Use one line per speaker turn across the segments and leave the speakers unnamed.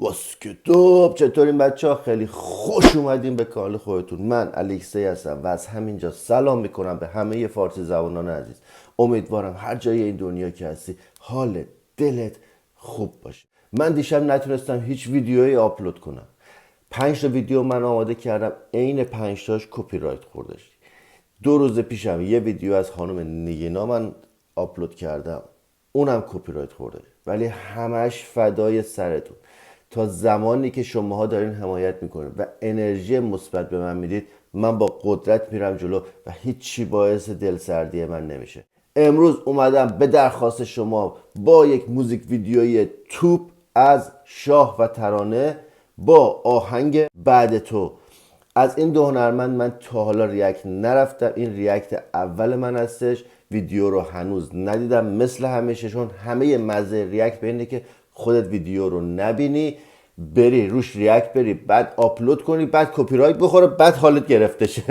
واسکتوب چطورین بچه ها؟ خیلی خوش اومدین به کانال خودتون. من الکسی هستم و از همینجا سلام میکنم به همه فارسی زبانان عزیز. امیدوارم هر جای این دنیا که هستی حال دلت خوب باشه. من دیشب نتونستم هیچ ویدیویی آپلود کنم. 5 تا ویدیو من آماده کردم، عین 5 تاش کپی رایت خوردش. 2 روز پیشم یه ویدیو از خانم نیگینا من آپلود کردم، اونم کپی رایت خورده، ولی همش فدای سرتون. تا زمانی که شماها دارین حمایت میکنین و انرژی مثبت به من میدید، من با قدرت میرم جلو و هیچی باعث دلسردی من نمیشه. امروز اومدم به درخواست شما با یک موزیک ویدیوی توپ از شاه و ترانه با آهنگ بعد تو. از این دو هنرمند من تا حالا ریاکت نرفتم، این ریاکت اول من هستش. ویدیو رو هنوز ندیدم، مثل همیشه، چون همه مزه ریاکت به اینه که خودت ویدیو رو نبینی، بری روش ریاکت بری، بعد آپلود کنی، بعد کپی رایت بخوره، بعد حالت گرفته شه.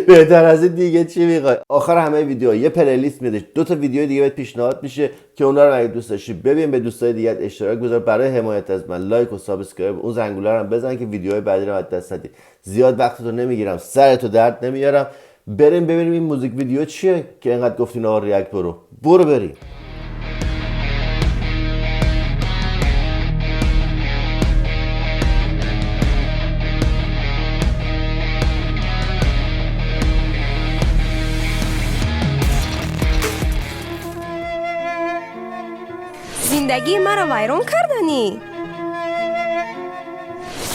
بهتر از این دیگه چی میخوای؟ آخر همه ویدیوها یه پلیلیست میده، 2 تا ویدیو دیگه بهت پیشنهاد میشه که اونا رو اگه دوست داشتی ببین، به دوستای دیگه اشتراک بذار. برای حمایت از من لایک و سابسکرایب، اون زنگوله رو هم بزن که ویدیوهای بعدی رو از دست ندی. زیاد وقتتو نمیگیرم، سرتو درد نمیارم. بریم ببینیم این موزیک ویدیو چیه که اینقدر گفتین آقا ریاکت برو بریم.
زندگی مرا ویران کردنی.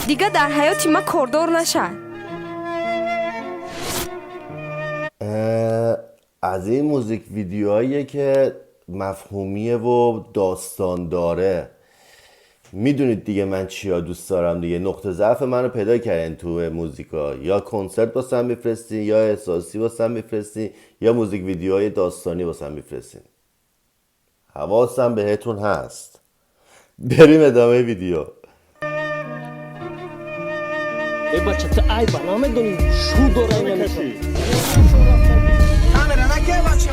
دیگه در حیاتی ما کردار نشد.
از این موزیک ویدیوهاییه که مفهومیه و داستان داره. میدونید دیگه من چیا دوست دارم دیگه. نقطه ضعف منو پیدا کردین تو موزیکا، یا کنسرت واسم میفرستین، یا احساسی واسم میفرستین، یا موزیک ویدیوهای داستانی واسم میفرستین. حواسم بهتون هست. بریم ادامه ویدیو.
ای بچه تو ای بنا میدونی شو داره نمیشه.
کامera نکه بچه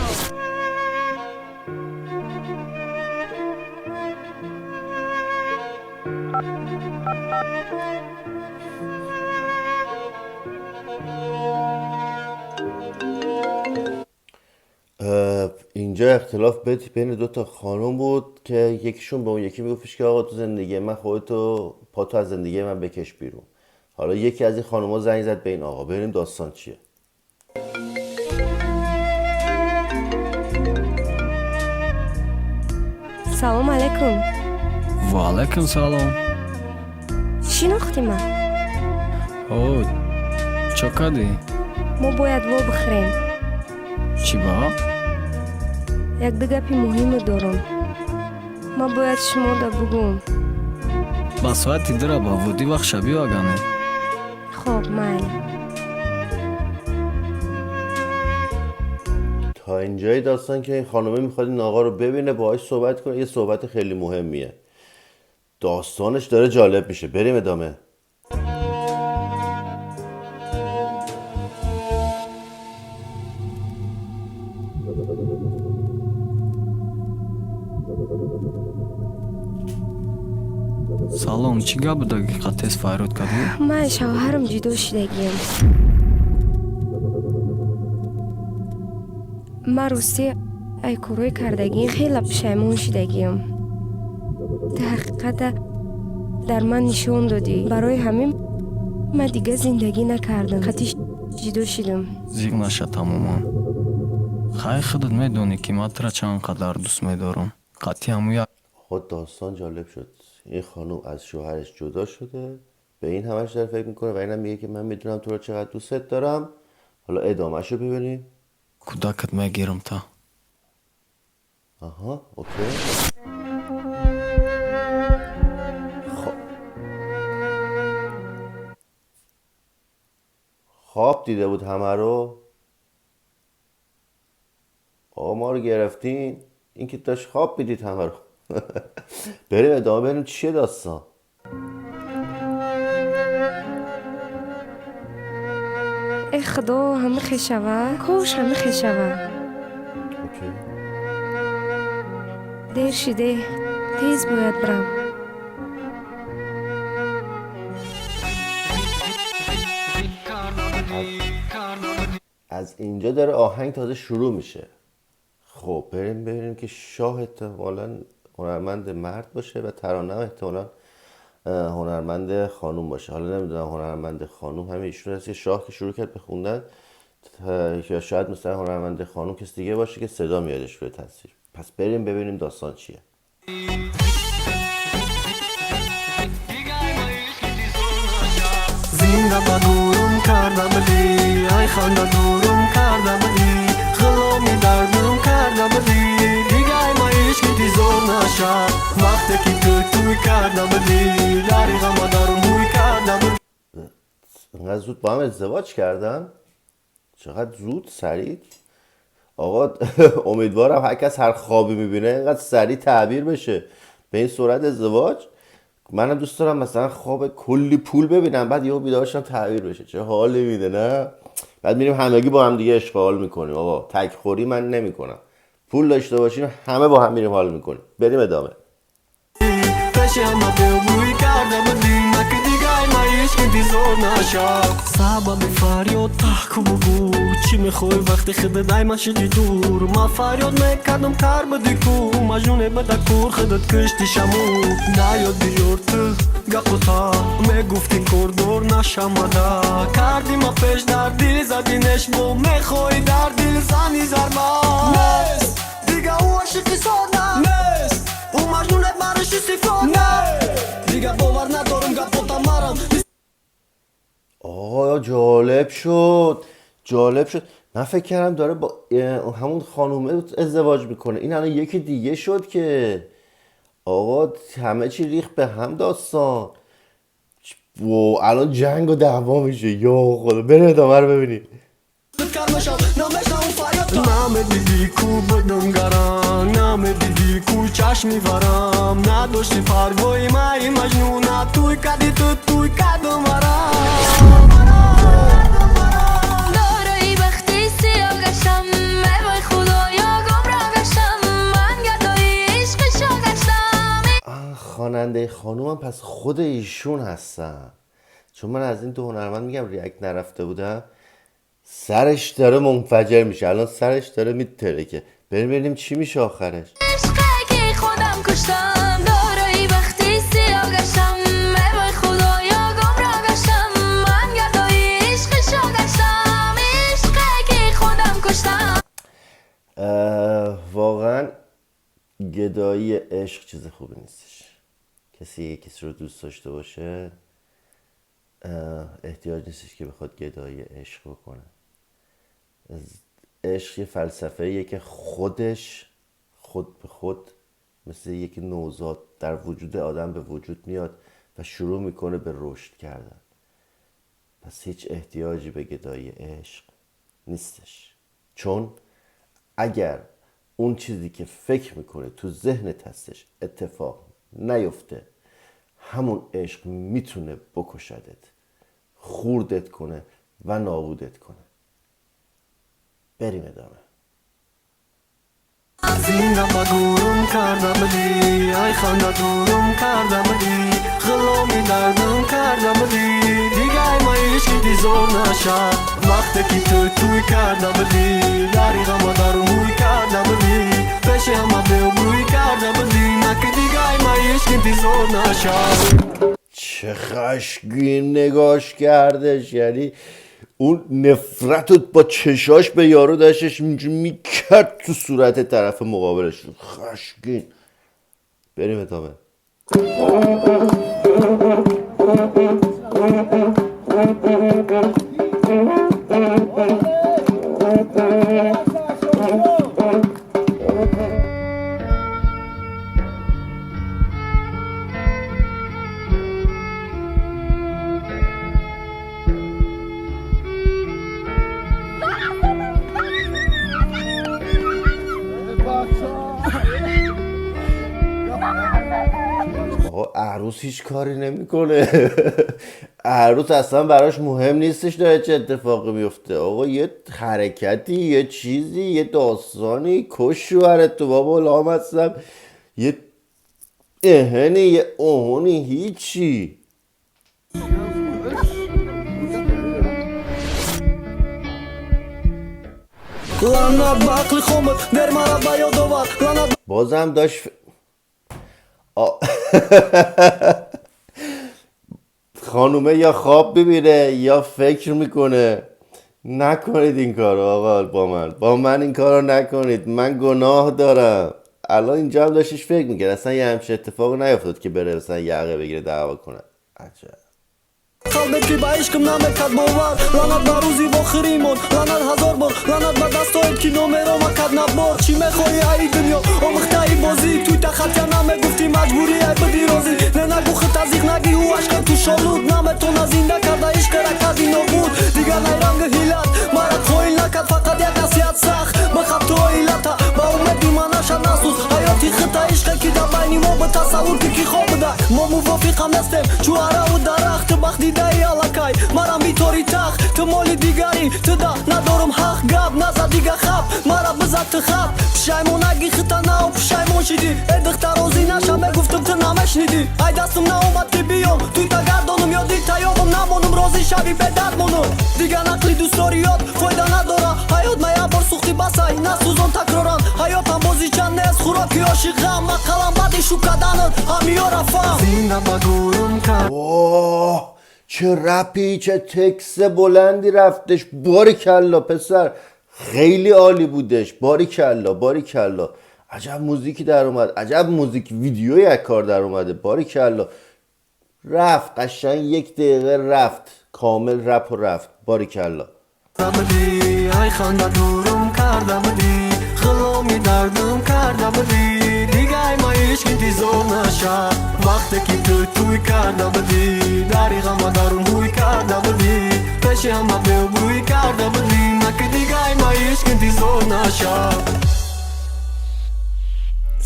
اینجا اختلاف بین 2 تا خانم بود که یکیشون به اون یکی میگفتش که آقا تو زندگی من خودتو پاتو از زندگی من بکش بیرون. حالا یکی از این خانوما زنگ زد به این آقا. ببینیم داستان چیه.
سلام علیکم.
و علیکم سلام.
شناختی من؟
اوه چه کردی؟
ما باید وا بخریم.
چی با؟
یک دو گپی مهم دارم. ما باید شما دا بگم.
با ساعتی داره با ودی وقت شبیه آگانه.
خب میل.
تا اینجای داستان که این خانومه میخواد این آقا رو ببینه، باهاش صحبت کنه. یه صحبت خیلی مهمیه، داستانش داره جالب میشه. بریم ادامه.
سلام چی گپ بود که قطعس فایرود کردی؟
من شوهرم جدا شدگیم. من راستی ای کروی کردگیم خیلی پشیمون شدگیم. در حقیقت در من نشون دادی، برای همین من دیگه زندگی نکردم، خطیش جدا شدم.
زیگ نشه تماما. خیلی خودت میدونی که من ترا چقدر دوست میدارم. قطعی همو یک
خود داستان جالب شد. این خانوم از شوهرش جدا شده، به این همش داره فکر میکنه و اینم میگه که من میدونم تو رو چقدر دوستت دارم. حالا ادامهش رو ببینیم.
کودکت میگیرم تا.
آها اوکی. خب خواب دیده بود همه رو. آقا ما رو گرفتین. این که داشت خواب بیدید همه رو. بریم ادامه بریم چیه داستان.
ای خدا همه خشوه، کاش همه خشوه.
اوکی.
دیر شده، تیز باید برم.
از اینجا داره آهنگ تازه شروع میشه. خب بریم ببینیم که شاه احتمالا هنرمند مرد باشه و ترانه احتمالا هنرمند خانوم باشه. حالا نمیدونم هنرمند خانوم همه ایشون هست که شاه که شروع کرد به خوندن، یا شاید مثلا هنرمند خانوم کسی دیگه باشه که صدا میادش روی تصویر. پس بریم ببینیم داستان چیه.
زنده بدورم کردم بلی ای خانده دورم کردم بلی غلامی دردم کردم بلی دیگه ما عشقی زور نشه وقتی که توی کردم بلی داری غم دارم بوی کردم بلی.
انقدر زود با هم ازدواج کردن؟ چقدر زود سریع؟ آقا امیدوارم هر کس هر خوابی میبینه اینقدر سریع تعبیر بشه به این صورت ازدواج. منم دوست دارم مثلا خواب کلی پول ببینم بعد یهو بیدار شم تعبیر بشه. چه حالی میده نه؟ بعد میریم همگی با هم دیگه اشغال میکنیم. آقا تک خوری من نمیکنم. پول داشته باشیم همه با هم میریم حال میکنیم. بریم ادامه.
سبب فریاد تحکو بگو چی میخوای وقتی خودت دایما شدی دور ما فریاد میکردم کار بدی کو مجنونه بده کور خودت کشتی شمو نیاد بیار تو گپوتا میگفتی کردور نشمده کردی ما پیش در دیل زدی نشمو میخوای در دیل زنی زرما نیست دیگه او عشقی ساده نیست او مجنونه برش استفاده دیگه باور ندارم گپوتا مرم.
آقا جالب شد. من فکر کردم داره با همون خانومه ازدواج میکنه. این الان یکی دیگه شد که آقا همه چی ریخت به هم داستان. و الان جنگ و دعوا میشه. یا خدا بریم ادامه رو ببینیم.
نام دیدی کو بدم گران نام دیدی کو چشم میبرم نداشتی پروای مای مجنونه توی کدی توی کدو مرم
دارایی وقتی سیاه گشتم وای خدایا گمراه گشتم من گدایی عشقشو گشتم.
خواننده خانومم پس خود ایشون هستن. چون من از این دو هنرمند میگم ریاکت نرفته بودم. سرش داره منفجر میشه. الان سرش داره میترکه. بریم ببینیم چی میشه آخرش.
عشقه که خودم کشتم دارایی وقتی سیاه گشتم وای خدایا گمراه گشتم من گدایی عشقشو گشتم عشقه که خودم کشتم.
واقعا گدایی عشق چیز خوبی نیستش. کسی رو دوست داشته باشه احتیاج نیستش که بخواد گدایی عشق بکنه. عشق یه فلسفه‌ایه که خودش خود به خود مثل یک نوزاد در وجود آدم به وجود میاد و شروع میکنه به رشد کردن. پس هیچ احتیاجی به گدایی عشق نیستش. چون اگر اون چیزی که فکر میکنه تو ذهنت هستش اتفاق نیفته همون عشق میتونه بکشدت، خوردت کنه و نابودت کنه. بریم ادامه.
زنده بدورم کردم بلی ای خانده دورم کردم بلی غلامی دردم کردم بلی دیگه ما عشقی زور نشه وقتی که توی کردم بلی داری غم دارم بوی کردم بلی پیش همه بوی کردم بلی نکه دیگه ما عشقی زور نشه.
چه خشمگین نگاش کردش. یعنی اون نفرت رو با چشاش به یارو داشتش اینجوری میکرد تو صورت طرف مقابلش. خشمگین. بریم ادامه. آقا عروس هیچ کاری نمیکنه. عروس اصلا براش مهم نیستش داره چه اتفاقی میفته. آقا یه حرکتی، یه چیزی، یه داستانی کش شوهرت تو بابا لام هستم. یه اهنی، یه اوهنی، هیچی.
لعنت به عقل خامت در مرا به یاد آور لعنت
بازم داشت خانومه یا خواب ببینه یا فکر میکنه. نکنید این کار آقا، با من این کار رو نکنید، من گناه دارم. الان اینجا هم داشتش فکر میکرد اصلا یه همچه اتفاق نیفتاد که بره مثلا یقه بگیره دعوا کنه. عجب.
قلبت که به عشقم نمیکد باور لعنت به روزی باخری مون لعنت هزار بار لعنت به دستایت که نومرا مکد نبار چی میخوایی ای دنیا آمخته ای بازی توی تخت یا نمیگفتی مجبوری ای بدی رازی نه نگو خط از ایخ نگی او عشق تو شالود نمیتونه زنده کرده عشق را کردی نابود دیگر نیرنگ هیلت مرا خویل نکد فقط یک نصیحت سخت بخب تو ایلتا با اومدی مناشا نسوز حیاتی خط عشق که در بینی ما به تصور که کی خواب ده ما موافقم نستیم چواره و درخت بختی دای алакай марам битори тах ту моли дигари ту да надорум ҳақ гап наза дига хаб мара бизад ту хаб пушаймонаги хита нав пушаймон шиди э духта розӣ наша мегуфтум ту намешниди ай дастум наомад ки биём туй та гардонум ё дил таёбам намонум розӣ шави бедард монум дига нақли дӯстдори ёд фоида надора ҳаёт мая бор сухти басай насӯзон такроран ҳаётам бозича нест хӯроки ошиқам мақалам бади шукаданат ҳамиёрафам зинда ба гӯрум кар
اوه چه رپی، چه تکس بلندی رفتش. باریکلا پسر، خیلی عالی بودش. باریکلا. عجب موزیکی در اومد، عجب موزیک ویدیوی یک کار در اومده. باریکلا. رفت قشنگ 1 دقیقه رفت کامل رپ و رفت. باریکلا.
بدی ای خنده دورم کرده بدی خلامی دردم کرده بدی دیگه ای ما عشقی زور نشه وقتی که توی کرده بدی داری غم درون روی کرده بدی پیش همه بوی کرده بدی نکه دیگه ای ما عشقی زور نشه.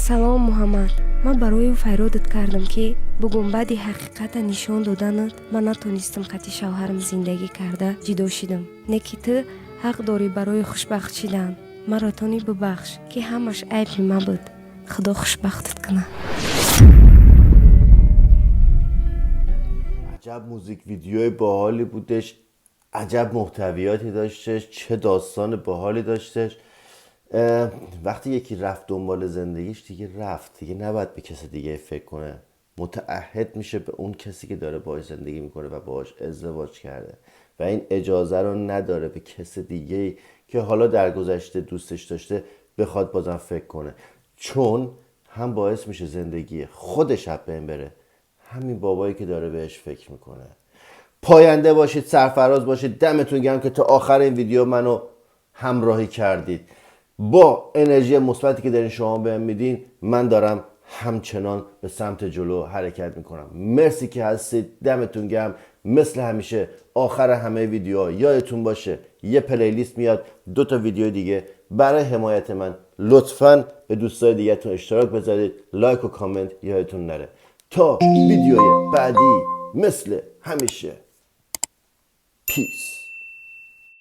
салом муҳаммад, ман барои файродат кардам ки бугун баъди ҳақиқата нишон доданат ман натонистам қати шавҳарам зиндагӣ карда ҷудо шидам. не ки ту ҳақ дорӣ барои хушбахт шидан. маро тони бубахш ки ҳамаш айби ман буд. худо хушбахтат кунад.
عجب موزیک ویدیوی باحالی بودش، عجب محتویاتی داشتش، چه داستان باحالی داشتش. وقتی یکی رفت دنبال زندگیش دیگه رفت، دیگه نباید به کسی دیگه فکر کنه، متعهد میشه به اون کسی که داره باهاش زندگی میکنه و باهاش ازدواج کرده و این اجازه رو نداره به کسی دیگه که حالا در گذشته دوستش داشته بخواد بازم فکر کنه، چون هم باعث میشه زندگی خودش از بین بره، همین بابایی که داره بهش فکر میکنه. پاینده باشید، سرفراز باشید. دمتون گرم که تا آخر این ویدیو منو همراهی کردید. با انرژی مثبتی که دارین شما بهم میدین من دارم همچنان به سمت جلو حرکت میکنم. مرسی که هستید، دمتون گرم. مثل همیشه آخر همه ویدیوها یادتون باشه یه پلیلیست میاد، 2 تا ویدیو دیگه. برای حمایت من لطفاً به دوستای دیگه‌تون اشتراک بذارید، لایک و کامنت یادتون نره. تا ویدیوی بعدی مثل همیشه پیس.